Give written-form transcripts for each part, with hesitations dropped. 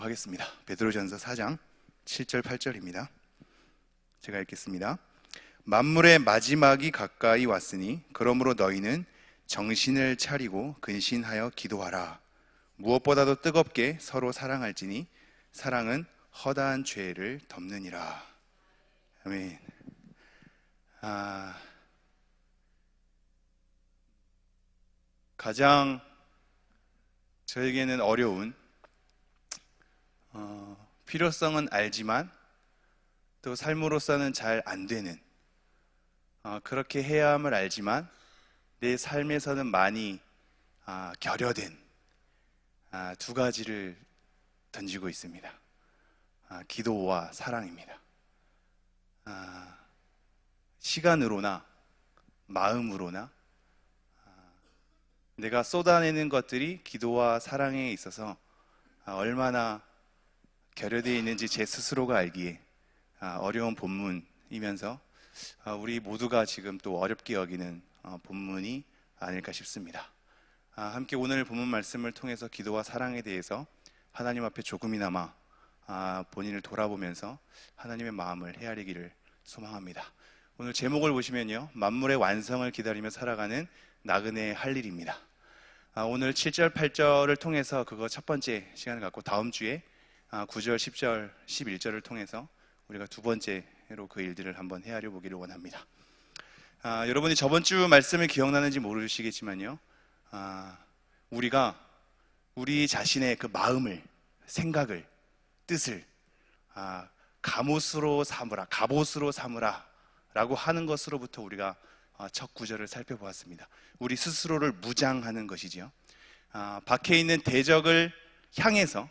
하겠습니다. 베드로전서 4장 7절 8절입니다. 제가 읽겠습니다. 만물의 마지막이 가까이 왔으니 그러므로 너희는 정신을 차리고 근신하여 기도하라. 무엇보다도 뜨겁게 서로 사랑할지니 사랑은 허다한 죄를 덮느니라. 아멘. 가장 저에게는 어려운 필요성은 알지만 또 삶으로서는 잘 안 되는 그렇게 해야 함을 알지만 내 삶에서는 많이 결여된 두 가지를 던지고 있습니다. 기도와 사랑입니다. 시간으로나 마음으로나 내가 쏟아내는 것들이 기도와 사랑에 있어서 얼마나 결여되어 있는지 제 스스로가 알기에 어려운 본문이면서 우리 모두가 지금 또 어렵게 여기는 본문이 아닐까 싶습니다. 함께 오늘 본문 말씀을 통해서 기도와 사랑에 대해서 하나님 앞에 조금이나마 본인을 돌아보면서 하나님의 마음을 헤아리기를 소망합니다. 오늘 제목을 보시면요, 만물의 완성을 기다리며 살아가는 나그네의 할 일입니다. 오늘 7절 8절을 통해서 그거 첫 번째 시간을 갖고 다음 주에 9절 10절 11절을 통해서 우리가 두 번째로 그 일들을 한번 헤아려 보기를 원합니다. 여러분이 저번 주 말씀을 기억나는지 모르시겠지만요, 우리가 우리 자신의 그 마음을, 생각을, 뜻을 갑옷으로 삼으라 라고 하는 것으로부터 우리가 첫 구절을 살펴보았습니다. 우리 스스로를 무장하는 것이지요. 밖에 있는 대적을 향해서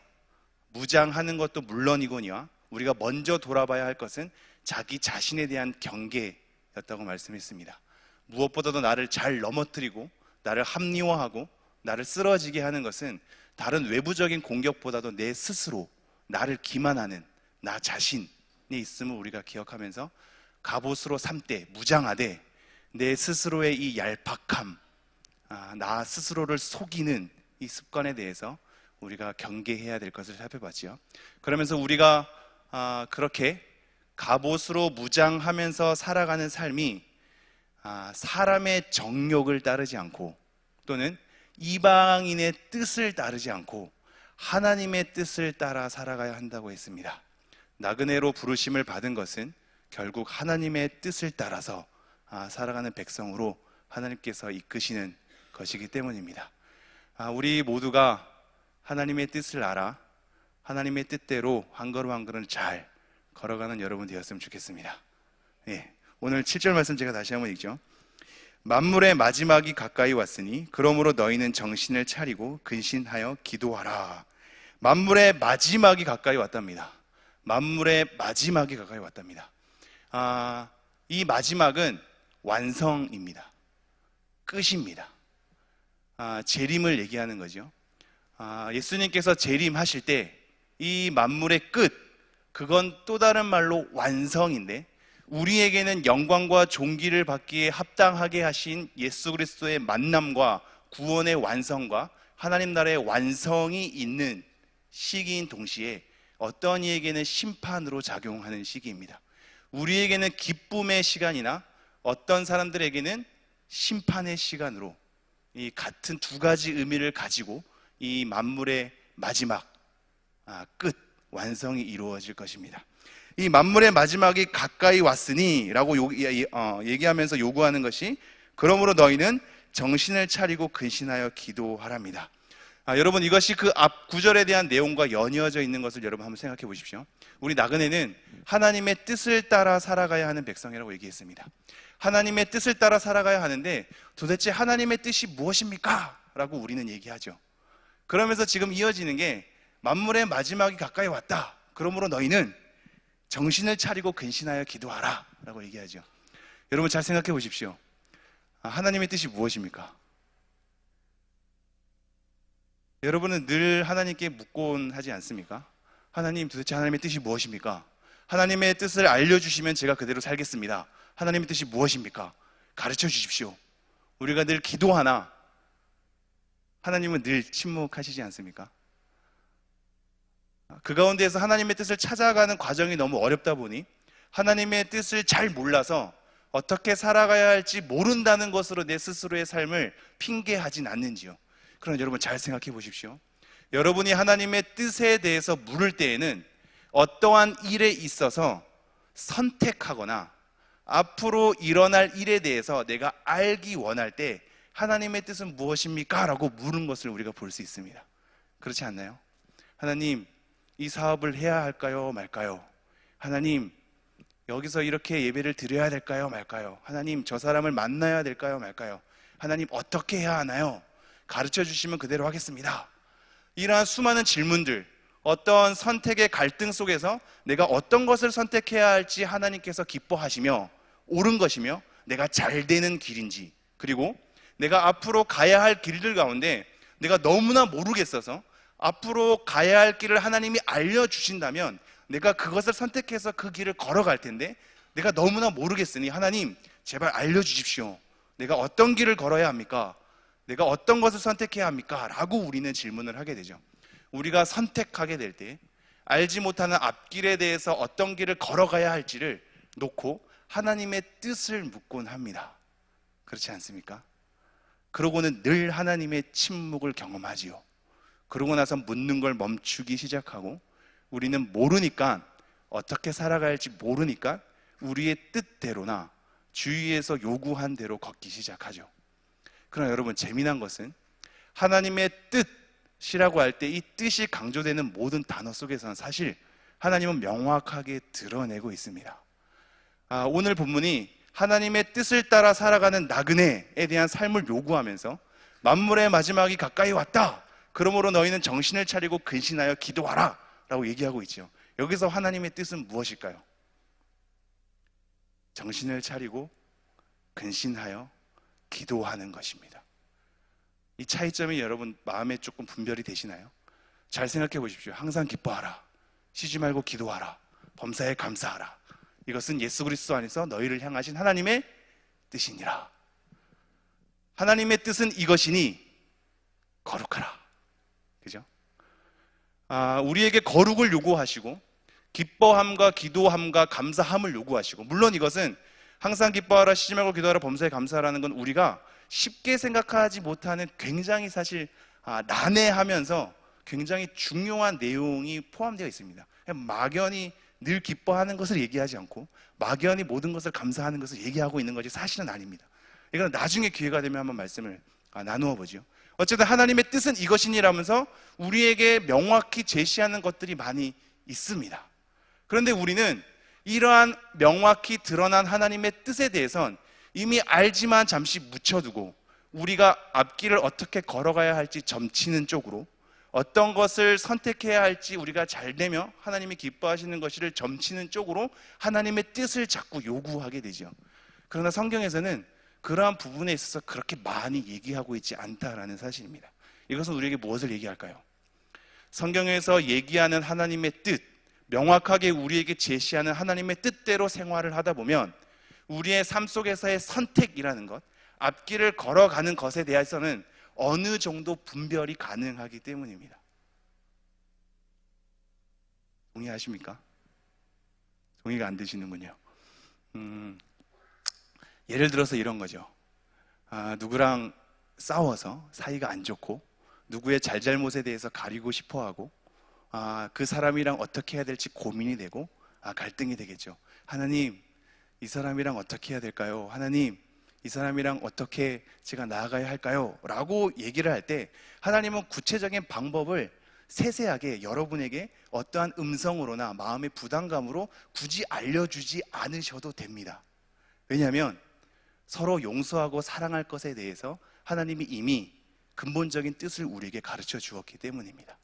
무장하는 것도 물론이거니와 우리가 먼저 돌아봐야 할 것은 자기 자신에 대한 경계였다고 말씀했습니다. 무엇보다도 나를 잘 넘어뜨리고 나를 합리화하고 나를 쓰러지게 하는 것은 다른 외부적인 공격보다도 내 스스로 나를 기만하는 나 자신에 있음을 우리가 기억하면서 갑옷으로 삼되 무장하되 내 스스로의 이 얄팍함, 나 스스로를 속이는 이 습관에 대해서 우리가 경계해야 될 것을 살펴봤죠. 그러면서 우리가 그렇게 갑옷으로 무장하면서 살아가는 삶이 사람의 정욕을 따르지 않고 또는 이방인의 뜻을 따르지 않고 하나님의 뜻을 따라 살아가야 한다고 했습니다. 나그네로 부르심을 받은 것은 결국 하나님의 뜻을 따라서 살아가는 백성으로 하나님께서 이끄시는 것이기 때문입니다. 우리 모두가 하나님의 뜻을 알아 하나님의 뜻대로 한 걸음 한 걸음 잘 걸어가는 여러분 되었으면 좋겠습니다. 오늘 7절 말씀 제가 다시 한번 읽죠. 만물의 마지막이 가까이 왔으니 그러므로 너희는 정신을 차리고 근신하여 기도하라. 만물의 마지막이 가까이 왔답니다. 만물의 마지막이 가까이 왔답니다. 이 마지막은 완성입니다. 끝입니다. 재림을 얘기하는 거죠. 예수님께서 재림하실 때 이 만물의 끝, 그건 또 다른 말로 완성인데 우리에게는 영광과 존귀를 받기에 합당하게 하신 예수 그리스도의 만남과 구원의 완성과 하나님 나라의 완성이 있는 시기인 동시에 어떤 이에게는 심판으로 작용하는 시기입니다. 우리에게는 기쁨의 시간이나 어떤 사람들에게는 심판의 시간으로 이 같은 두 가지 의미를 가지고 이 만물의 마지막, 끝, 완성이 이루어질 것입니다. 이 만물의 마지막이 가까이 왔으니 라고 얘기하면서 요구하는 것이 그러므로 너희는 정신을 차리고 근신하여 기도하랍니다. 여러분, 이것이 그 앞 구절에 대한 내용과 연이어져 있는 것을 여러분 한번 생각해 보십시오. 우리 나그네는 하나님의 뜻을 따라 살아가야 하는 백성이라고 얘기했습니다. 하나님의 뜻을 따라 살아가야 하는데 도대체 하나님의 뜻이 무엇입니까? 라고 우리는 얘기하죠. 그러면서 지금 이어지는 게 만물의 마지막이 가까이 왔다. 그러므로 너희는 정신을 차리고 근신하여 기도하라 라고 얘기하죠. 여러분 잘 생각해 보십시오. 하나님의 뜻이 무엇입니까? 여러분은 늘 하나님께 묻곤 하지 않습니까? 하나님, 도대체 하나님의 뜻이 무엇입니까? 하나님의 뜻을 알려주시면 제가 그대로 살겠습니다. 하나님의 뜻이 무엇입니까? 가르쳐 주십시오. 우리가 늘 기도하나 하나님은 늘 침묵하시지 않습니까? 그 가운데에서 하나님의 뜻을 찾아가는 과정이 너무 어렵다 보니 하나님의 뜻을 잘 몰라서 어떻게 살아가야 할지 모른다는 것으로 내 스스로의 삶을 핑계하진 않는지요. 그럼 여러분 잘 생각해 보십시오. 여러분이 하나님의 뜻에 대해서 물을 때에는 어떠한 일에 있어서 선택하거나 앞으로 일어날 일에 대해서 내가 알기 원할 때 하나님의 뜻은 무엇입니까? 라고 물은 것을 우리가 볼 수 있습니다. 그렇지 않나요? 하나님, 이 사업을 해야 할까요? 말까요? 하나님, 여기서 이렇게 예배를 드려야 될까요? 말까요? 하나님, 저 사람을 만나야 될까요? 말까요? 하나님, 어떻게 해야 하나요? 가르쳐 주시면 그대로 하겠습니다. 이러한 수많은 질문들, 어떤 선택의 갈등 속에서 내가 어떤 것을 선택해야 할지 하나님께서 기뻐하시며 옳은 것이며 내가 잘 되는 길인지, 그리고 내가 앞으로 가야 할 길들 가운데 내가 너무나 모르겠어서 앞으로 가야 할 길을 하나님이 알려주신다면 내가 그것을 선택해서 그 길을 걸어갈 텐데 내가 너무나 모르겠으니 하나님 제발 알려주십시오. 내가 어떤 길을 걸어야 합니까? 내가 어떤 것을 선택해야 합니까? 라고 우리는 질문을 하게 되죠. 우리가 선택하게 될 때 알지 못하는 앞길에 대해서 어떤 길을 걸어가야 할지를 놓고 하나님의 뜻을 묻곤 합니다. 그렇지 않습니까? 그러고는 늘 하나님의 침묵을 경험하지요. 그러고 나서 묻는 걸 멈추기 시작하고 우리는 모르니까, 어떻게 살아가야 할지 모르니까 우리의 뜻대로나 주위에서 요구한 대로 걷기 시작하죠. 그러나 여러분, 재미난 것은 하나님의 뜻이라고 할 때 이 뜻이 강조되는 모든 단어 속에서는 사실 하나님은 명확하게 드러내고 있습니다. 오늘 본문이 하나님의 뜻을 따라 살아가는 나그네에 대한 삶을 요구하면서 만물의 마지막이 가까이 왔다, 그러므로 너희는 정신을 차리고 근신하여 기도하라 라고 얘기하고 있죠. 여기서 하나님의 뜻은 무엇일까요? 정신을 차리고 근신하여 기도하는 것입니다. 이 차이점이 여러분 마음에 조금 분별이 되시나요? 잘 생각해 보십시오. 항상 기뻐하라, 쉬지 말고 기도하라, 범사에 감사하라. 이것은 예수 그리스도 안에서 너희를 향하신 하나님의 뜻이니라. 하나님의 뜻은 이것이니 거룩하라. 그죠? 우리에게 거룩을 요구하시고 기뻐함과 기도함과 감사함을 요구하시고, 물론 이것은 항상 기뻐하라, 쉬지 말고 기도하라, 범사에 감사하라는 건 우리가 쉽게 생각하지 못하는 굉장히 사실 난해하면서 굉장히 중요한 내용이 포함되어 있습니다. 막연히 늘 기뻐하는 것을 얘기하지 않고 막연히 모든 것을 감사하는 것을 얘기하고 있는 것이 사실은 아닙니다. 이건 나중에 기회가 되면 한번 말씀을 나누어 보죠. 어쨌든 하나님의 뜻은 이것이니라면서 우리에게 명확히 제시하는 것들이 많이 있습니다. 그런데 우리는 이러한 명확히 드러난 하나님의 뜻에 대해선 이미 알지만 잠시 묻혀두고 우리가 앞길을 어떻게 걸어가야 할지 점치는 쪽으로, 어떤 것을 선택해야 할지 우리가 잘 되며 하나님이 기뻐하시는 것을 점치는 쪽으로 하나님의 뜻을 자꾸 요구하게 되죠. 그러나 성경에서는 그러한 부분에 있어서 그렇게 많이 얘기하고 있지 않다라는 사실입니다. 이것은 우리에게 무엇을 얘기할까요? 성경에서 얘기하는 하나님의 뜻, 명확하게 우리에게 제시하는 하나님의 뜻대로 생활을 하다 보면 우리의 삶 속에서의 선택이라는 것, 앞길을 걸어가는 것에 대해서는 어느 정도 분별이 가능하기 때문입니다. 동의하십니까? 동의가 안 되시는군요. 예를 들어서 이런 거죠. 누구랑 싸워서 사이가 안 좋고 누구의 잘잘못에 대해서 가리고 싶어하고 그 사람이랑 어떻게 해야 될지 고민이 되고 갈등이 되겠죠. 하나님, 이 사람이랑 어떻게 해야 될까요? 하나님, 이 사람이랑 어떻게 제가 나아가야 할까요? 라고 얘기를 할 때 하나님은 구체적인 방법을 세세하게 여러분에게 어떠한 음성으로나 마음의 부담감으로 굳이 알려주지 않으셔도 됩니다. 왜냐하면 서로 용서하고 사랑할 것에 대해서 하나님이 이미 근본적인 뜻을 우리에게 가르쳐 주었기 때문입니다.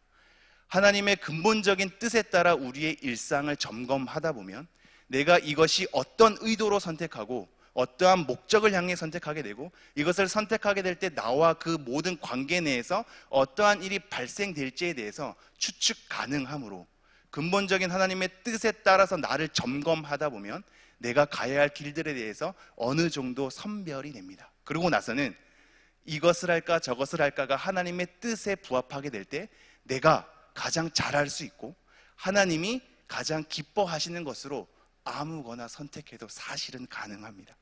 하나님의 근본적인 뜻에 따라 우리의 일상을 점검하다 보면 내가 이것이 어떤 의도로 선택하고 어떠한 목적을 향해 선택하게 되고 이것을 선택하게 될 때 나와 그 모든 관계 내에서 어떠한 일이 발생될지에 대해서 추측 가능하므로 근본적인 하나님의 뜻에 따라서 나를 점검하다 보면 내가 가야 할 길들에 대해서 어느 정도 선별이 됩니다. 그러고 나서는 이것을 할까 저것을 할까가 하나님의 뜻에 부합하게 될 때 내가 가장 잘할 수 있고 하나님이 가장 기뻐하시는 것으로 아무거나 선택해도 사실은 가능합니다.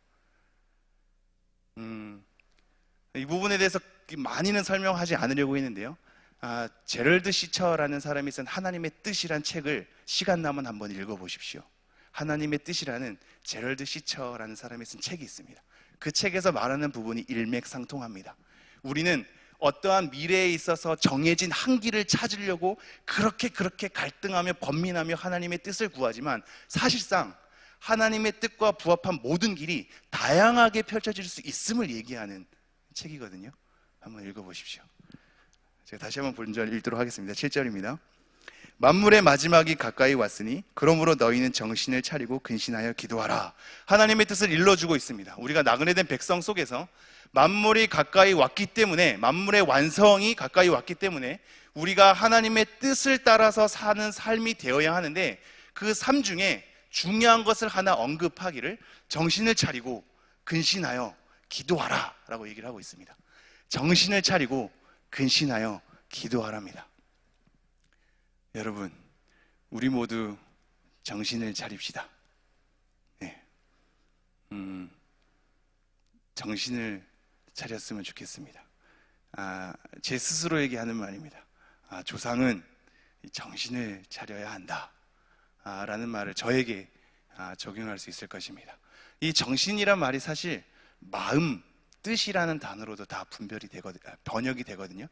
이 부분에 대해서 많이는 설명하지 않으려고 했는데요. 제럴드 시처라는 사람이 쓴 하나님의 뜻이란 책을 시간 나면 한번 읽어보십시오. 하나님의 뜻이라는 제럴드 시처라는 사람이 쓴 책이 있습니다. 그 책에서 말하는 부분이 일맥상통합니다. 우리는 어떠한 미래에 있어서 정해진 한 길을 찾으려고 그렇게 갈등하며 번민하며 하나님의 뜻을 구하지만, 사실상 하나님의 뜻과 부합한 모든 길이 다양하게 펼쳐질 수 있음을 얘기하는 책이거든요. 한번 읽어보십시오. 제가 다시 한번 본절 읽도록 하겠습니다. 7절입니다. 만물의 마지막이 가까이 왔으니 그러므로 너희는 정신을 차리고 근신하여 기도하라. 하나님의 뜻을 일러주고 있습니다. 우리가 나그네 된 백성 속에서 만물이 가까이 왔기 때문에, 만물의 완성이 가까이 왔기 때문에 우리가 하나님의 뜻을 따라서 사는 삶이 되어야 하는데, 그 삶 중에 중요한 것을 하나 언급하기를 정신을 차리고 근신하여 기도하라 라고 얘기를 하고 있습니다. 정신을 차리고 근신하여 기도하랍니다. 여러분, 우리 모두 정신을 차립시다. 네. 정신을 차렸으면 좋겠습니다. 제 스스로에게 하는 말입니다. 조상은 정신을 차려야 한다 라는 말을 저에게 적용할 수 있을 것입니다. 이 정신이란 말이 사실 마음, 뜻이라는 단어로도 다 번역이 되거든요.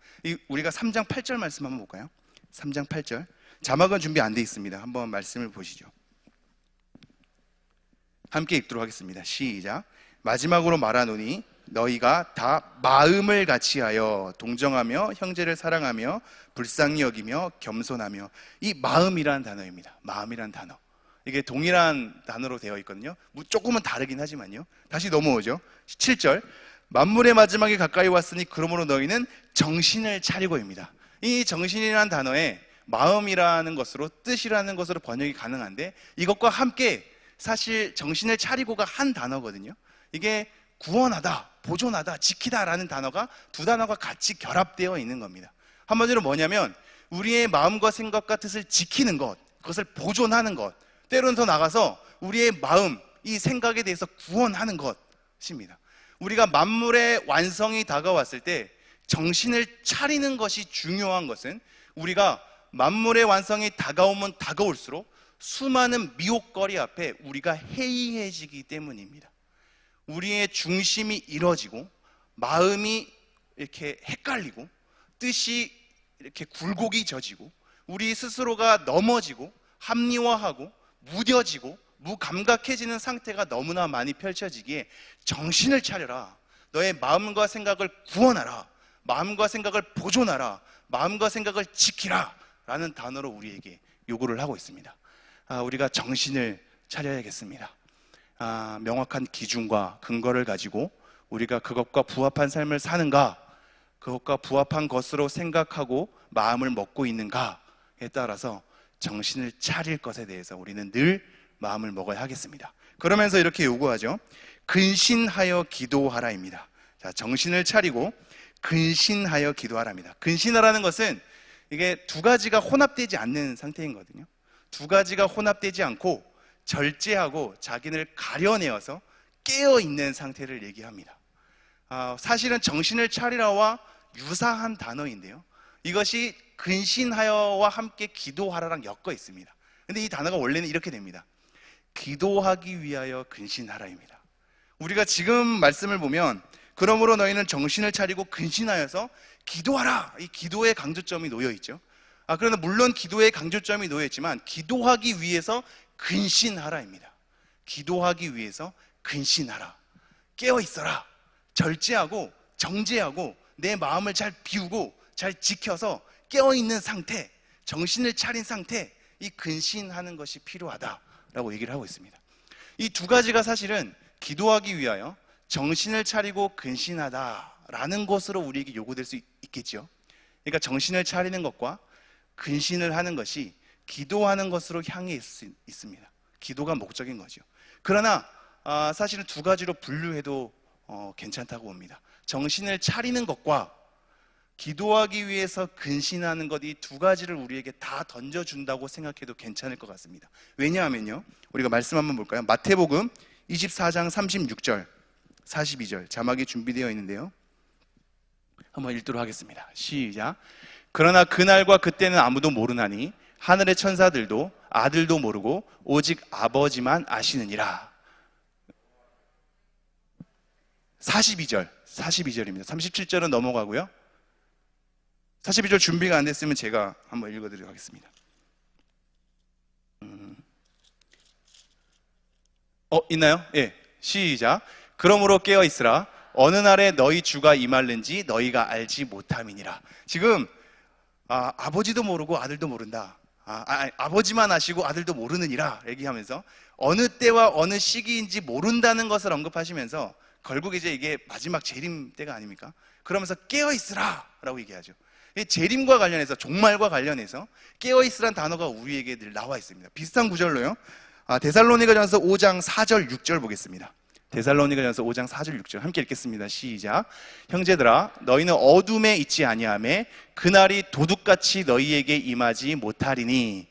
우리가 3장 8절 말씀 한번 볼까요? 3장 8절. 자막은 준비 안 돼 있습니다. 한번 말씀을 보시죠. 함께 읽도록 하겠습니다. 시작. 마지막으로 말하노니 너희가 다 마음을 같이하여 동정하며 형제를 사랑하며 불쌍히 여기며 겸손하며. 이 마음이란 단어입니다. 마음이란 단어, 이게 동일한 단어로 되어 있거든요. 조금은 다르긴 하지만요. 다시 넘어오죠. 7절. 만물의 마지막이 가까이 왔으니 그러므로 너희는 정신을 차리고입니다. 이 정신이라는 단어에 마음이라는 것으로, 뜻이라는 것으로 번역이 가능한데, 이것과 함께 사실 정신을 차리고가 한 단어거든요. 이게 구원하다, 보존하다, 지키다 라는 단어가, 두 단어가 같이 결합되어 있는 겁니다. 한마디로 뭐냐면 우리의 마음과 생각과 뜻을 지키는 것, 그것을 보존하는 것, 때로는 더 나가서 우리의 마음, 이 생각에 대해서 구원하는 것입니다. 우리가 만물의 완성이 다가왔을 때 정신을 차리는 것이 중요한 것은, 우리가 만물의 완성이 다가오면 다가올수록 수많은 미혹거리 앞에 우리가 해이해지기 때문입니다. 우리의 중심이 잃어지고 마음이 이렇게 헷갈리고 뜻이 이렇게 굴곡이 져지고 우리 스스로가 넘어지고 합리화하고 무뎌지고 무감각해지는 상태가 너무나 많이 펼쳐지기에, 정신을 차려라, 너의 마음과 생각을 구원하라, 마음과 생각을 보존하라, 마음과 생각을 지키라 라는 단어로 우리에게 요구를 하고 있습니다. 우리가 정신을 차려야겠습니다. 명확한 기준과 근거를 가지고 우리가 그것과 부합한 삶을 사는가, 그것과 부합한 것으로 생각하고 마음을 먹고 있는가에 따라서 정신을 차릴 것에 대해서 우리는 늘 마음을 먹어야 하겠습니다. 그러면서 이렇게 요구하죠. 근신하여 기도하라입니다. 자, 정신을 차리고 근신하여 기도하라입니다. 근신하라는 것은 이게 두 가지가 혼합되지 않는 상태이거든요. 두 가지가 혼합되지 않고 절제하고 자기를 가려내어서 깨어있는 상태를 얘기합니다. 사실은 정신을 차리라와 유사한 단어인데요, 이것이 근신하여와 함께 기도하라랑 엮어 있습니다. 근데 이 단어가 원래는 이렇게 됩니다. 기도하기 위하여 근신하라입니다. 우리가 지금 말씀을 보면 그러므로 너희는 정신을 차리고 근신하여서 기도하라, 이 기도의 강조점이 놓여 있죠. 그러나 물론 기도의 강조점이 놓여 있지만 기도하기 위해서 근신하라입니다. 기도하기 위해서 근신하라, 깨어 있어라, 절제하고 정제하고 내 마음을 잘 비우고 잘 지켜서 깨어있는 상태, 정신을 차린 상태, 이 근신하는 것이 필요하다라고 얘기를 하고 있습니다. 이 두 가지가 사실은 기도하기 위하여 정신을 차리고 근신하다라는 것으로 우리에게 요구될 수 있겠죠. 그러니까 정신을 차리는 것과 근신을 하는 것이 기도하는 것으로 향해 있습니다. 기도가 목적인 거죠. 그러나 사실은 두 가지로 분류해도 괜찮다고 봅니다. 정신을 차리는 것과 기도하기 위해서 근신하는 것, 이 두 가지를 우리에게 다 던져준다고 생각해도 괜찮을 것 같습니다. 왜냐하면요, 우리가 말씀 한번 볼까요? 마태복음 24장 36절 42절 자막이 준비되어 있는데요, 한번 읽도록 하겠습니다. 시작. 그러나 그날과 그때는 아무도 모르나니 하늘의 천사들도 아들도 모르고 오직 아버지만 아시느니라. 42절입니다. 37절은 넘어가고요. 42절 준비가 안 됐으면 제가 한번 읽어드리도록 하겠습니다. 있나요? 예, 시작. 그러므로 깨어 있으라. 어느 날에 너희 주가 임할는지 너희가 알지 못함이니라. 지금 아버지도 모르고 아들도 모른다. 아버지만 아시고 아들도 모르느니라 얘기하면서 어느 때와 어느 시기인지 모른다는 것을 언급하시면서 결국 이제 이게 마지막 재림 때가 아닙니까? 그러면서 깨어 있으라 라고 얘기하죠. 재림과 관련해서, 종말과 관련해서 깨어 있으란 단어가 우리에게 늘 나와 있습니다. 비슷한 구절로요, 데살로니가전서 5장 4절 6절 보겠습니다. 데살로니가전서 5장 4절 6절 함께 읽겠습니다. 시작. 형제들아, 너희는 어둠에 있지 아니하매 그날이 도둑같이 너희에게 임하지 못하리니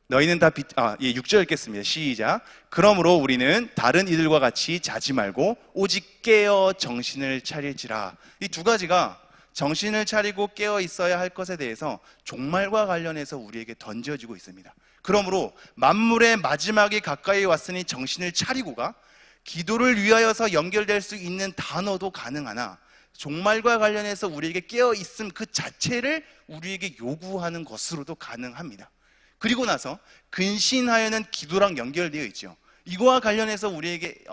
너희는 다 6절 읽겠습니다. 시작. 그러므로 우리는 다른 이들과 같이 자지 말고 오직 깨어 정신을 차릴지라. 이 두 가지가 정신을 차리고 깨어 있어야 할 것에 대해서 종말과 관련해서 우리에게 던져지고 있습니다. 그러므로 만물의 마지막이 가까이 왔으니 정신을 차리고가 기도를 위하여서 연결될 수 있는 단어도 가능하나 종말과 관련해서 우리에게 깨어 있음 그 자체를 우리에게 요구하는 것으로도 가능합니다. 그리고 나서 근신하여는 기도랑 연결되어 있죠. 이거와 관련해서 우리에게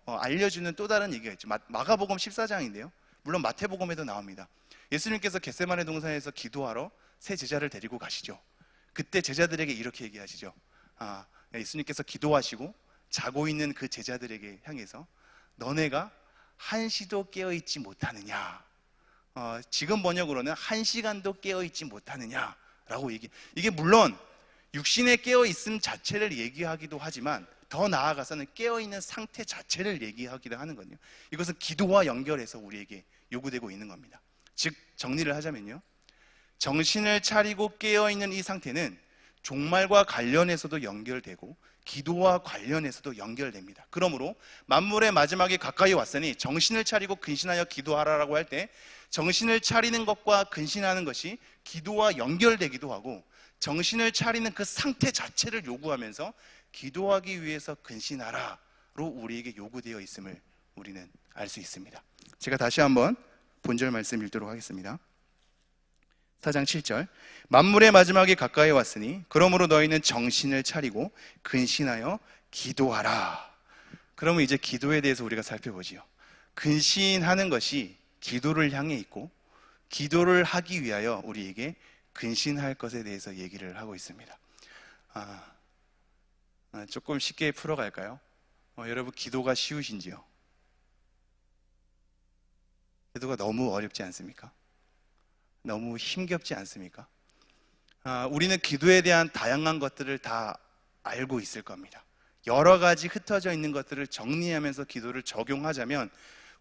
알려주는 또 다른 얘기가 있죠. 마가복음 14장인데요, 물론 마태복음에도 나옵니다. 예수님께서 겟세마네 동산에서 기도하러 세 제자를 데리고 가시죠. 그때 제자들에게 이렇게 얘기하시죠. 예수님께서 기도하시고 자고 있는 그 제자들에게 향해서 너네가 한시도 깨어있지 못하느냐, 지금 번역으로는 한 시간도 깨어있지 못하느냐 라고 이게 물론 육신의 깨어있음 자체를 얘기하기도 하지만 더 나아가서는 깨어있는 상태 자체를 얘기하기도 하는 거든요. 이것은 기도와 연결해서 우리에게 요구되고 있는 겁니다. 즉 정리를 하자면요, 정신을 차리고 깨어있는 이 상태는 종말과 관련해서도 연결되고 기도와 관련해서도 연결됩니다. 그러므로 만물의 마지막이 가까이 왔으니 정신을 차리고 근신하여 기도하라라고 할 때 정신을 차리는 것과 근신하는 것이 기도와 연결되기도 하고 정신을 차리는 그 상태 자체를 요구하면서 기도하기 위해서 근신하라로 우리에게 요구되어 있음을 우리는 알 수 있습니다. 제가 다시 한번 본절 말씀 읽도록 하겠습니다. 4장 7절. 만물의 마지막이 가까이 왔으니 그러므로 너희는 정신을 차리고 근신하여 기도하라. 그러면 이제 기도에 대해서 우리가 살펴보지요. 근신하는 것이 기도를 향해 있고 기도를 하기 위하여 우리에게 근신할 것에 대해서 얘기를 하고 있습니다. 조금 쉽게 풀어갈까요? 여러분, 기도가 쉬우신지요? 기도가 너무 어렵지 않습니까? 너무 힘겹지 않습니까? 우리는 기도에 대한 다양한 것들을 다 알고 있을 겁니다. 여러 가지 흩어져 있는 것들을 정리하면서 기도를 적용하자면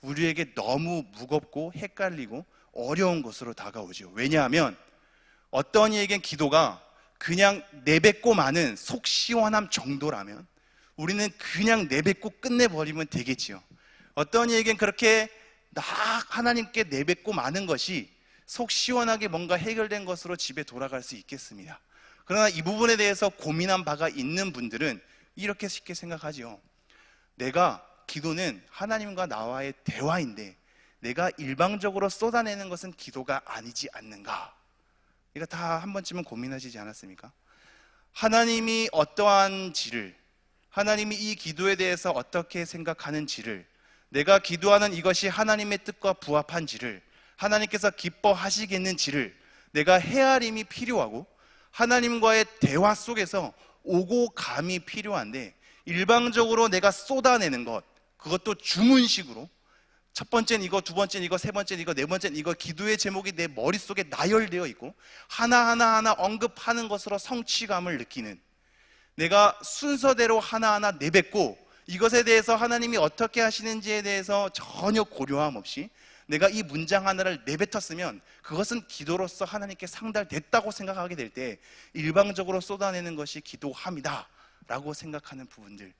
우리에게 너무 무겁고 헷갈리고 어려운 것으로 다가오죠. 왜냐하면 어떤 이에겐 기도가 그냥 내뱉고 마는 속 시원함 정도라면 우리는 그냥 내뱉고 끝내버리면 되겠지요. 어떤 이에겐 그렇게 하나님께 내뱉고 마는 것이 속 시원하게 뭔가 해결된 것으로 집에 돌아갈 수 있겠습니다. 그러나 이 부분에 대해서 고민한 바가 있는 분들은 이렇게 쉽게 생각하죠. 기도는 하나님과 나와의 대화인데 내가 일방적으로 쏟아내는 것은 기도가 아니지 않는가? 이거 다 한 번쯤은 고민하시지 않았습니까? 하나님이 어떠한지를, 하나님이 이 기도에 대해서 어떻게 생각하는지를, 내가 기도하는 이것이 하나님의 뜻과 부합한지를, 하나님께서 기뻐하시겠는지를 내가 헤아림이 필요하고 하나님과의 대화 속에서 오고 감이 필요한데 일방적으로 내가 쏟아내는 것, 그것도 주문식으로 첫 번째는 이거, 두 번째는 이거, 세 번째는 이거, 네 번째는 이거, 기도의 제목이 내 머릿속에 나열되어 있고 하나하나 언급하는 것으로 성취감을 느끼는, 내가 순서대로 하나하나 내뱉고 이것에 대해서 하나님이 어떻게 하시는지에 대해서 전혀 고려함 없이 내가 이 문장 하나를 내뱉었으면 그것은 기도로서 하나님께 상달됐다고 생각하게 될 때 일방적으로 쏟아내는 것이 기도함이다 라고 생각하는 부분들,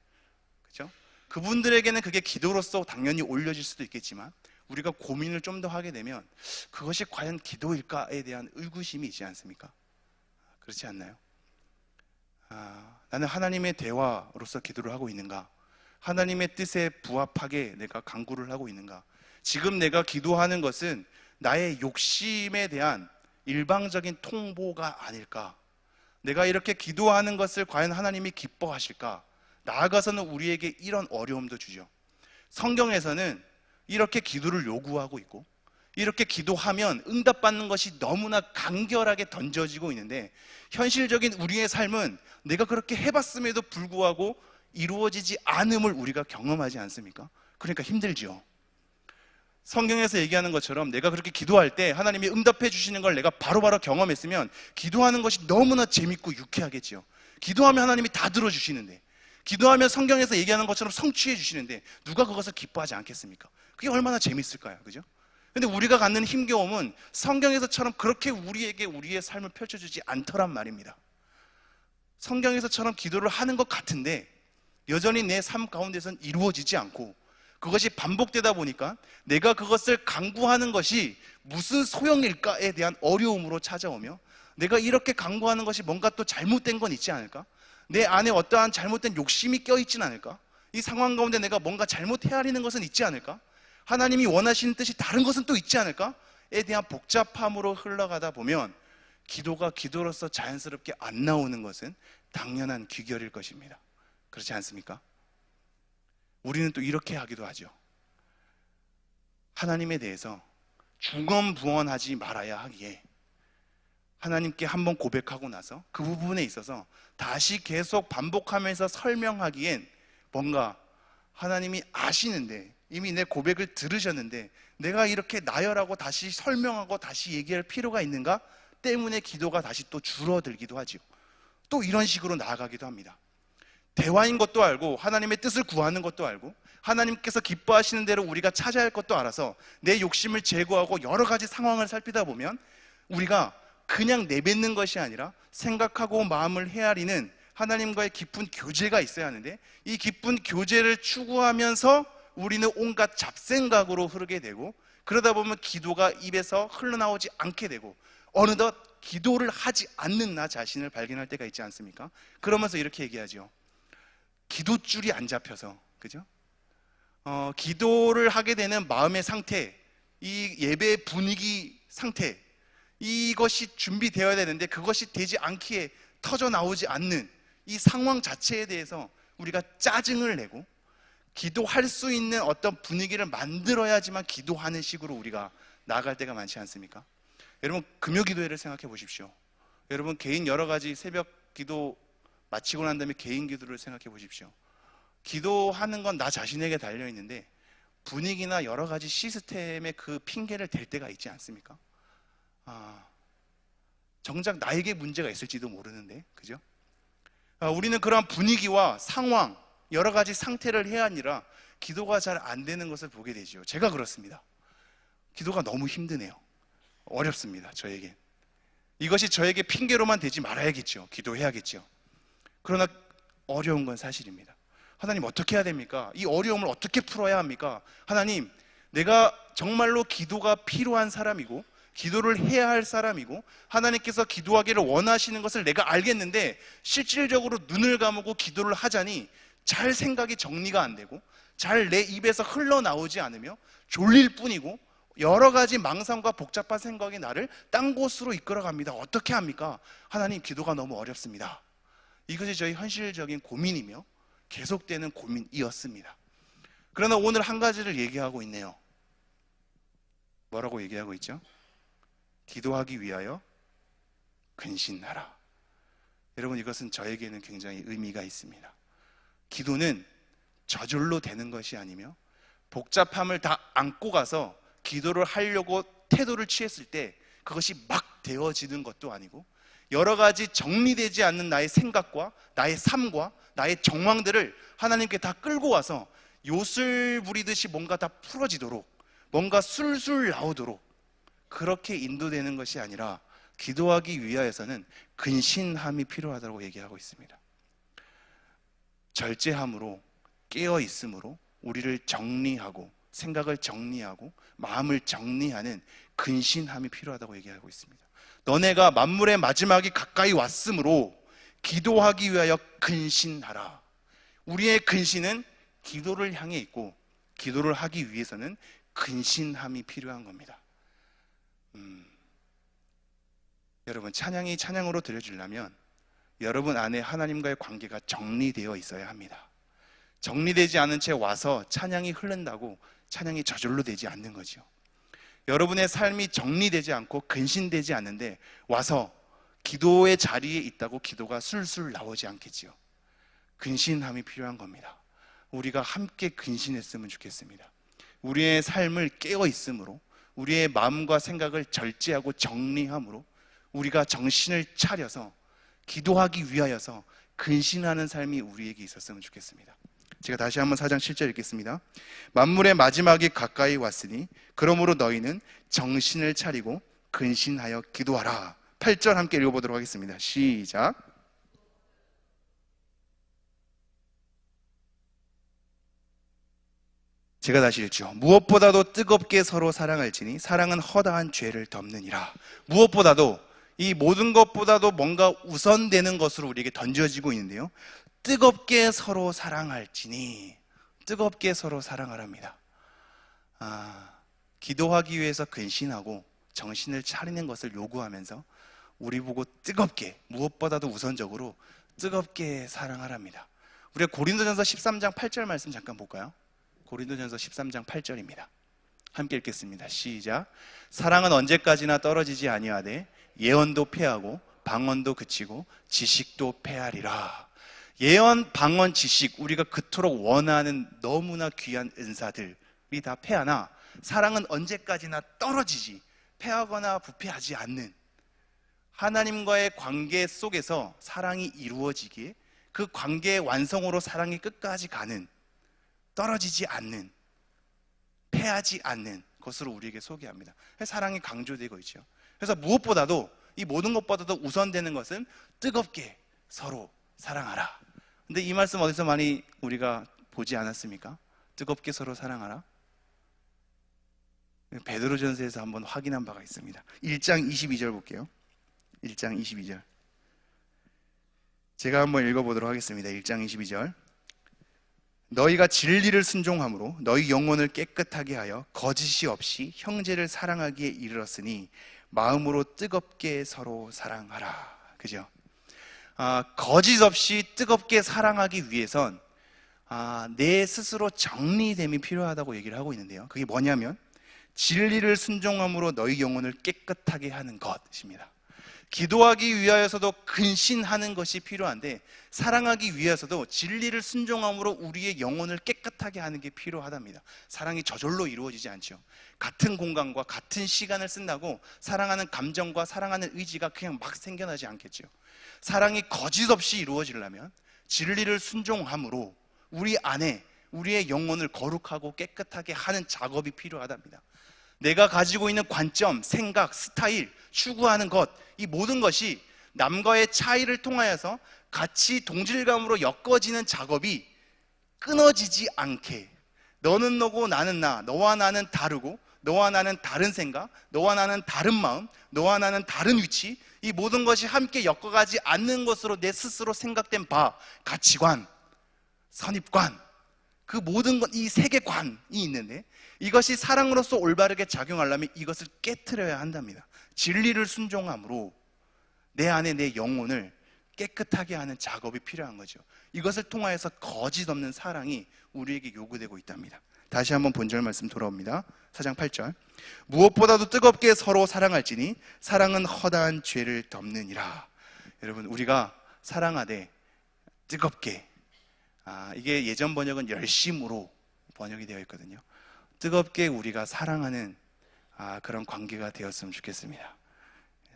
그죠? 그분들에게는 그게 기도로서 당연히 올려질 수도 있겠지만 우리가 고민을 좀 더 하게 되면 그것이 과연 기도일까에 대한 의구심이 있지 않습니까? 그렇지 않나요? 나는 하나님의 대화로서 기도를 하고 있는가? 하나님의 뜻에 부합하게 내가 간구를 하고 있는가? 지금 내가 기도하는 것은 나의 욕심에 대한 일방적인 통보가 아닐까? 내가 이렇게 기도하는 것을 과연 하나님이 기뻐하실까? 나아가서는 우리에게 이런 어려움도 주죠. 성경에서는 이렇게 기도를 요구하고 있고 이렇게 기도하면 응답받는 것이 너무나 간결하게 던져지고 있는데 현실적인 우리의 삶은 내가 그렇게 해봤음에도 불구하고 이루어지지 않음을 우리가 경험하지 않습니까? 그러니까 힘들죠. 성경에서 얘기하는 것처럼 내가 그렇게 기도할 때 하나님이 응답해 주시는 걸 내가 바로바로 경험했으면 기도하는 것이 너무나 재밌고 유쾌하겠죠. 기도하면 하나님이 다 들어주시는데, 기도하면 성경에서 얘기하는 것처럼 성취해 주시는데 누가 그것을 기뻐하지 않겠습니까? 그게 얼마나 재밌을까요? 그죠? 근데 우리가 갖는 힘겨움은 성경에서처럼 그렇게 우리에게 우리의 삶을 펼쳐주지 않더란 말입니다. 성경에서처럼 기도를 하는 것 같은데 여전히 내 삶 가운데서는 이루어지지 않고 그것이 반복되다 보니까 내가 그것을 간구하는 것이 무슨 소용일까에 대한 어려움으로 찾아오며 내가 이렇게 간구하는 것이 뭔가 또 잘못된 건 있지 않을까? 내 안에 어떠한 잘못된 욕심이 껴있진 않을까? 이 상황 가운데 내가 뭔가 잘못 헤아리는 것은 있지 않을까? 하나님이 원하시는 뜻이 다른 것은 또 있지 않을까?에 대한 복잡함으로 흘러가다 보면 기도가 기도로서 자연스럽게 안 나오는 것은 당연한 귀결일 것입니다. 그렇지 않습니까? 우리는 또 이렇게 하기도 하죠. 하나님에 대해서 중언부언하지 말아야 하기에 하나님께 한번 고백하고 나서 그 부분에 있어서 다시 계속 반복하면서 설명하기엔 뭔가 하나님이 아시는데 이미 내 고백을 들으셨는데 내가 이렇게 나열하고 다시 설명하고 다시 얘기할 필요가 있는가 때문에 기도가 다시 또 줄어들기도 하죠. 또 이런 식으로 나아가기도 합니다. 대화인 것도 알고 하나님의 뜻을 구하는 것도 알고 하나님께서 기뻐하시는 대로 우리가 찾아야 할 것도 알아서 내 욕심을 제거하고 여러 가지 상황을 살피다 보면 우리가 그냥 내뱉는 것이 아니라 생각하고 마음을 헤아리는 하나님과의 깊은 교제가 있어야 하는데 이 깊은 교제를 추구하면서 우리는 온갖 잡생각으로 흐르게 되고 그러다 보면 기도가 입에서 흘러나오지 않게 되고 어느덧 기도를 하지 않는 나 자신을 발견할 때가 있지 않습니까? 그러면서 이렇게 얘기하죠. 기도줄이 안 잡혀서, 그죠? 기도를 하게 되는 마음의 상태, 이 예배의 분위기 상태, 이것이 준비되어야 되는데 그것이 되지 않기에 터져 나오지 않는 이 상황 자체에 대해서 우리가 짜증을 내고 기도할 수 있는 어떤 분위기를 만들어야지만 기도하는 식으로 우리가 나아갈 때가 많지 않습니까? 여러분 금요 기도회를 생각해 보십시오. 여러분 개인 여러 가지 새벽 기도 마치고 난 다음에 개인 기도를 생각해 보십시오. 기도하는 건 나 자신에게 달려있는데 분위기나 여러 가지 시스템에 그 핑계를 댈 때가 있지 않습니까? 정작 나에게 문제가 있을지도 모르는데, 그죠? 우리는 그러한 분위기와 상황, 여러 가지 상태를 해야 하니라 기도가 잘 안 되는 것을 보게 되죠. 제가 그렇습니다. 기도가 너무 힘드네요. 어렵습니다, 저에게. 이것이 저에게 핑계로만 되지 말아야겠죠. 기도해야겠죠. 그러나 어려운 건 사실입니다. 하나님 어떻게 해야 됩니까? 이 어려움을 어떻게 풀어야 합니까? 하나님, 내가 정말로 기도가 필요한 사람이고 기도를 해야 할 사람이고 하나님께서 기도하기를 원하시는 것을 내가 알겠는데 실질적으로 눈을 감고 기도를 하자니 잘 생각이 정리가 안 되고 잘 내 입에서 흘러나오지 않으며 졸릴 뿐이고 여러 가지 망상과 복잡한 생각이 나를 딴 곳으로 이끌어갑니다. 어떻게 합니까? 하나님, 기도가 너무 어렵습니다. 이것이 저희 현실적인 고민이며 계속되는 고민이었습니다. 그러나 오늘 한 가지를 얘기하고 있네요. 뭐라고 얘기하고 있죠? 기도하기 위하여 근신하라. 여러분, 이것은 저에게는 굉장히 의미가 있습니다. 기도는 저절로 되는 것이 아니며 복잡함을 다 안고 가서 기도를 하려고 태도를 취했을 때 그것이 막 되어지는 것도 아니고 여러 가지 정리되지 않는 나의 생각과 나의 삶과 나의 정황들을 하나님께 다 끌고 와서 요술 부리듯이 뭔가 다 풀어지도록 뭔가 술술 나오도록 그렇게 인도되는 것이 아니라 기도하기 위하여서는 근신함이 필요하다고 얘기하고 있습니다. 절제함으로, 깨어 있음으로 우리를 정리하고 생각을 정리하고 마음을 정리하는 근신함이 필요하다고 얘기하고 있습니다. 너네가 만물의 마지막이 가까이 왔으므로 기도하기 위하여 근신하라. 우리의 근신은 기도를 향해 있고 기도를 하기 위해서는 근신함이 필요한 겁니다. 여러분, 찬양이 찬양으로 드려지려면 여러분 안에 하나님과의 관계가 정리되어 있어야 합니다. 정리되지 않은 채 와서 찬양이 흐른다고 찬양이 저절로 되지 않는 거죠. 여러분의 삶이 정리되지 않고 근신되지 않는데 와서 기도의 자리에 있다고 기도가 술술 나오지 않겠지요. 근신함이 필요한 겁니다. 우리가 함께 근신했으면 좋겠습니다. 우리의 삶을 깨어 있음으로, 우리의 마음과 생각을 절제하고 정리함으로 우리가 정신을 차려서 기도하기 위하여서 근신하는 삶이 우리에게 있었으면 좋겠습니다. 제가 다시 한번 4장 7절 읽겠습니다. 만물의 마지막이 가까이 왔으니 그러므로 너희는 정신을 차리고 근신하여 기도하라. 8절 함께 읽어보도록 하겠습니다. 시작. 제가 다시 읽죠. 무엇보다도 뜨겁게 서로 사랑할지니 사랑은 허다한 죄를 덮느니라. 무엇보다도, 이 모든 것보다도 뭔가 우선되는 것으로 우리에게 던져지고 있는데요, 뜨겁게 서로 사랑할지니, 뜨겁게 서로 사랑하랍니다. 기도하기 위해서 근신하고 정신을 차리는 것을 요구하면서 우리 보고 뜨겁게, 무엇보다도 우선적으로 뜨겁게 사랑하랍니다. 우리가 고린도전서 13장 8절 말씀 잠깐 볼까요? 고린도전서 13장 8절입니다. 함께 읽겠습니다. 시작. 사랑은 언제까지나 떨어지지 아니하되 예언도 패하고 방언도 그치고 지식도 패하리라. 예언, 방언, 지식, 우리가 그토록 원하는 너무나 귀한 은사들이 다 패하나 사랑은 언제까지나 떨어지지, 패하거나 부패하지 않는, 하나님과의 관계 속에서 사랑이 이루어지기에 그 관계의 완성으로 사랑이 끝까지 가는, 떨어지지 않는, 패하지 않는 것으로 우리에게 소개합니다. 사랑이 강조되고 있죠. 그래서 무엇보다도, 이 모든 것보다도 우선되는 것은 뜨겁게 서로 사랑하라. 근데 이 말씀 어디서 많이 우리가 보지 않았습니까? 뜨겁게 서로 사랑하라. 베드로전서에서 한번 확인한 바가 있습니다. 1장 22절 볼게요. 1장 22절. 제가 한번 읽어보도록 하겠습니다. 1장 22절. 너희가 진리를 순종함으로 너희 영혼을 깨끗하게 하여 거짓이 없이 형제를 사랑하기에 이르렀으니 마음으로 뜨겁게 서로 사랑하라. 그죠? 거짓 없이 뜨겁게 사랑하기 위해선 내 스스로 정리됨이 필요하다고 얘기를 하고 있는데요, 그게 뭐냐면 진리를 순종함으로 너희 영혼을 깨끗하게 하는 것입니다. 기도하기 위하여서도 근신하는 것이 필요한데 사랑하기 위해서도 진리를 순종함으로 우리의 영혼을 깨끗하게 하는 게 필요하답니다. 사랑이 저절로 이루어지지 않죠. 같은 공간과 같은 시간을 쓴다고 사랑하는 감정과 사랑하는 의지가 그냥 막 생겨나지 않겠죠. 사랑이 거짓 없이 이루어지려면 진리를 순종함으로 우리 안에 우리의 영혼을 거룩하고 깨끗하게 하는 작업이 필요하답니다. 내가 가지고 있는 관점, 생각, 스타일, 추구하는 것, 이 모든 것이 남과의 차이를 통하여서 같이 동질감으로 엮어지는 작업이 끊어지지 않게, 너는 너고 나는 나, 너와 나는 다르고 너와 나는 다른 생각, 너와 나는 다른 마음, 너와 나는 다른 위치, 이 모든 것이 함께 엮어가지 않는 것으로 내 스스로 생각된 바, 가치관, 선입관, 그 모든 것, 이 세계관이 있는데 이것이 사랑으로서 올바르게 작용하려면 이것을 깨트려야 한답니다. 진리를 순종함으로 내 안에 내 영혼을 깨끗하게 하는 작업이 필요한 거죠. 이것을 통하여서 거짓 없는 사랑이 우리에게 요구되고 있답니다. 다시 한번 본절 말씀 돌아옵니다. 4장 8절. 무엇보다도 뜨겁게 서로 사랑할지니 사랑은 허다한 죄를 덮느니라. 여러분, 우리가 사랑하되 뜨겁게, 이게 예전 번역은 열심으로 번역이 되어 있거든요. 뜨겁게 우리가 사랑하는 그런 관계가 되었으면 좋겠습니다.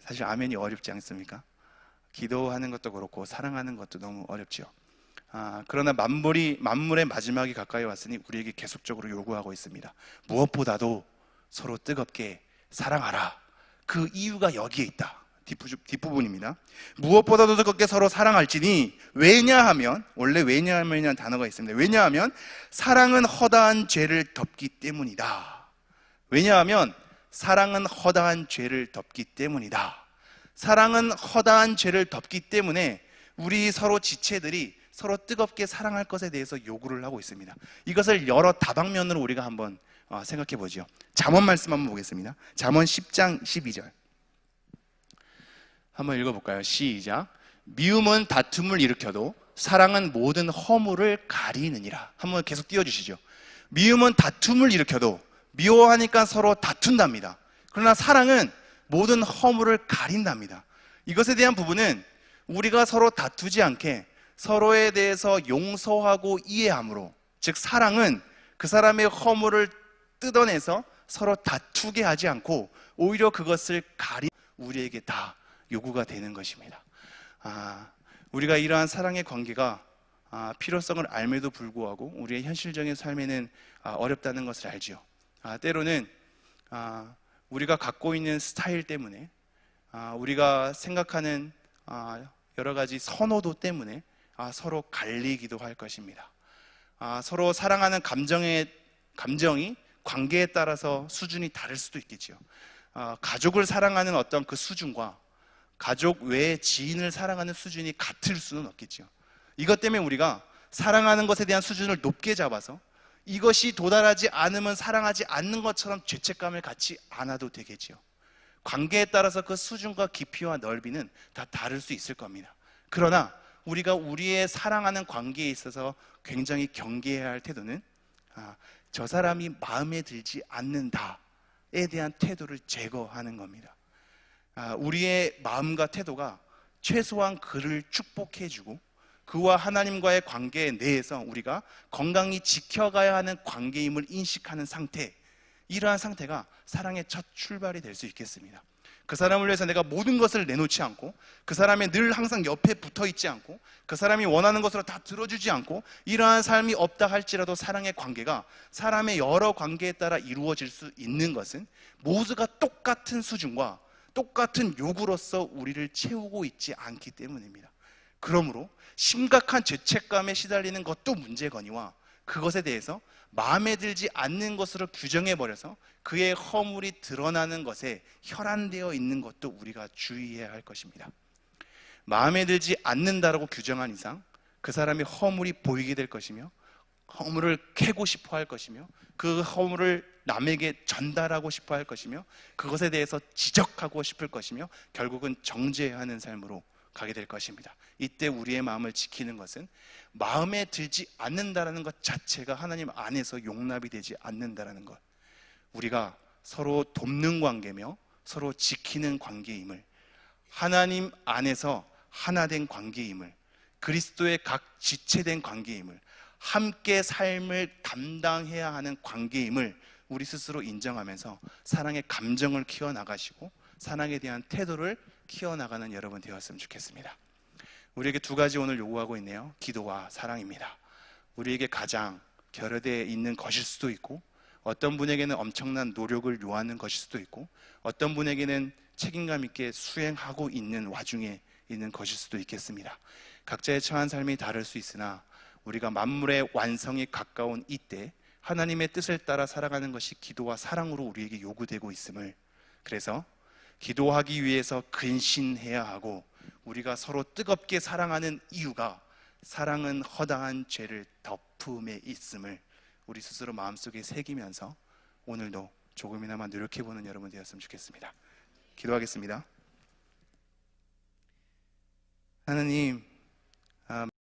사실 아멘이 어렵지 않습니까? 기도하는 것도 그렇고 사랑하는 것도 너무 어렵죠. 그러나 만물의 마지막이 가까이 왔으니 우리에게 계속적으로 요구하고 있습니다. 무엇보다도 서로 뜨겁게 사랑하라. 그 이유가 여기에 있다. 뒷부분입니다. 무엇보다도 뜨겁게 서로 사랑할지니, 왜냐하면, 원래 왜냐하면이라는 단어가 있습니다. 왜냐하면 사랑은 허다한 죄를 덮기 때문이다. 왜냐하면 사랑은 허다한 죄를 덮기 때문이다. 사랑은 허다한 죄를 덮기 때문에 우리 서로 지체들이 서로 뜨겁게 사랑할 것에 대해서 요구를 하고 있습니다. 이것을 여러 다방면으로 우리가 한번 생각해 보죠. 잠언 말씀 한번 보겠습니다. 잠언 10장 12절 한번 읽어볼까요? 시작. 미움은 다툼을 일으켜도 사랑은 모든 허물을 가리느니라. 한번 계속 띄워주시죠. 미움은 다툼을 일으켜도, 미워하니까 서로 다툰답니다. 그러나 사랑은 모든 허물을 가린답니다. 이것에 대한 부분은 우리가 서로 다투지 않게 서로에 대해서 용서하고 이해함으로, 즉 사랑은 그 사람의 허물을 뜯어내서 서로 다투게 하지 않고 오히려 그것을 가리 우리에게 다 요구가 되는 것입니다. 우리가 이러한 사랑의 관계가 필요성을 알매도 불구하고 우리의 현실적인 삶에는 어렵다는 것을 알지요. 때로는 우리가 갖고 있는 스타일 때문에, 우리가 생각하는 여러 가지 선호도 때문에 서로 갈리기도 할 것입니다. 서로 사랑하는 감정이 관계에 따라서 수준이 다를 수도 있겠죠. 가족을 사랑하는 어떤 그 수준과 가족 외의 지인을 사랑하는 수준이 같을 수는 없겠죠. 이것 때문에 우리가 사랑하는 것에 대한 수준을 높게 잡아서 이것이 도달하지 않으면 사랑하지 않는 것처럼 죄책감을 갖지 않아도 되겠죠. 관계에 따라서 그 수준과 깊이와 넓이는 다 다를 수 있을 겁니다. 그러나 우리가 우리의 사랑하는 관계에 있어서 굉장히 경계해야 할 태도는 저 사람이 마음에 들지 않는다에 대한 태도를 제거하는 겁니다. 우리의 마음과 태도가 최소한 그를 축복해주고 그와 하나님과의 관계 내에서 우리가 건강히 지켜가야 하는 관계임을 인식하는 상태, 이러한 상태가 사랑의 첫 출발이 될 수 있겠습니다. 그 사람을 위해서 내가 모든 것을 내놓지 않고, 그 사람의 늘 항상 옆에 붙어 있지 않고, 그 사람이 원하는 것으로 다 들어주지 않고, 이러한 삶이 없다 할지라도 사랑의 관계가 사람의 여러 관계에 따라 이루어질 수 있는 것은 모두가 똑같은 수준과 똑같은 요구로서 우리를 채우고 있지 않기 때문입니다. 그러므로 심각한 죄책감에 시달리는 것도 문제거니와 그것에 대해서 마음에 들지 않는 것으로 규정해버려서 그의 허물이 드러나는 것에 혈안되어 있는 것도 우리가 주의해야 할 것입니다. 마음에 들지 않는다라고 규정한 이상 그 사람의 허물이 보이게 될 것이며, 허물을 캐고 싶어 할 것이며, 그 허물을 남에게 전달하고 싶어 할 것이며, 그것에 대해서 지적하고 싶을 것이며, 결국은 정죄하는 삶으로 가게 될 것입니다. 이때 우리의 마음을 지키는 것은 마음에 들지 않는다라는 것 자체가 하나님 안에서 용납이 되지 않는다라는 것, 우리가 서로 돕는 관계며 서로 지키는 관계임을, 하나님 안에서 하나된 관계임을, 그리스도의 각 지체된 관계임을, 함께 삶을 감당해야 하는 관계임을 우리 스스로 인정하면서 사랑의 감정을 키워나가시고 사랑에 대한 태도를 키워나가는 여러분 되었으면 좋겠습니다. 우리에게 두 가지 오늘 요구하고 있네요. 기도와 사랑입니다. 우리에게 가장 결여되어 있는 것일 수도 있고, 어떤 분에게는 엄청난 노력을 요하는 것일 수도 있고, 어떤 분에게는 책임감 있게 수행하고 있는 와중에 있는 것일 수도 있겠습니다. 각자의 처한 삶이 다를 수 있으나 우리가 만물의 완성이 가까운 이때 하나님의 뜻을 따라 살아가는 것이 기도와 사랑으로 우리에게 요구되고 있음을, 그래서 기도하기 위해서 근신해야 하고, 우리가 서로 뜨겁게 사랑하는 이유가 사랑은 허다한 죄를 덮음에 있음을 우리 스스로 마음속에 새기면서 오늘도 조금이나마 노력해보는 여러분 되었으면 좋겠습니다. 기도하겠습니다. 하나님,